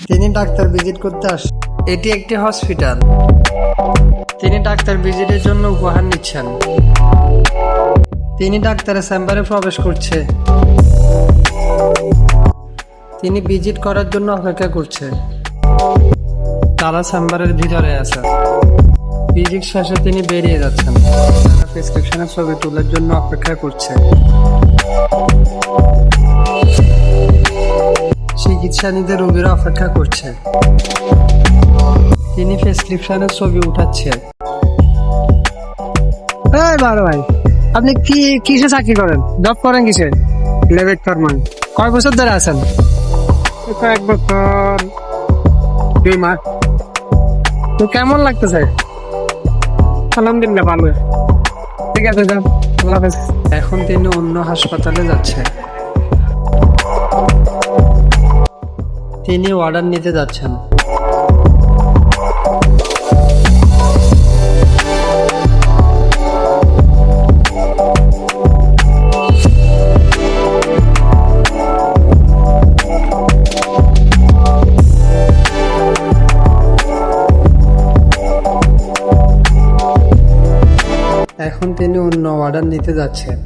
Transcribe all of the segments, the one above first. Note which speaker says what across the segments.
Speaker 1: তিনি doctor visit করতে আসেন। এটি একটি হসপিটাল। তিনি ডাক্তার ভিজিটের জন্য উপহার নিচ্ছেন। তিনি ডাক্তারের চেম্বারে প্রবেশ করছে। তিনি ভিজিট করার জন্য অপেক্ষা করছে। তারা চেম্বারের ভিতরে আছে। ভিজিট শেষে তিনি বেরিয়ে যাচ্ছেন। তারা প্রেসক্রিপশনের ছবি তোলার জন্য অপেক্ষা করছে। চিকিৎসা নিতে রোগীরা অপেক্ষা করছে। তিনি প্রেসক্রিপশনের ছবি উঠাচ্ছে। বড় ভাই, আপনি কিসে চাকরি করেন? জব করেন কিসে? ল্যাবেট ফরমান। কয় বছর ধরে আছেন? 1 বছর 2 মাস। তো কেমন লাগতেছে? আলহামদুলিল্লাহ ভালো। ঠিক আছে, যান, আল্লাহ হাফেজ। এখন তিনি অন্য হাসপাতালে যাচ্ছে। তিনি অর্ডার নিতে যাচ্ছেন। এখন তিনি অন্য অর্ডার নিতে যাচ্ছেন।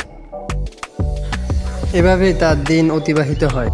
Speaker 1: এভাবেই তার দিন অতিবাহিত হয়।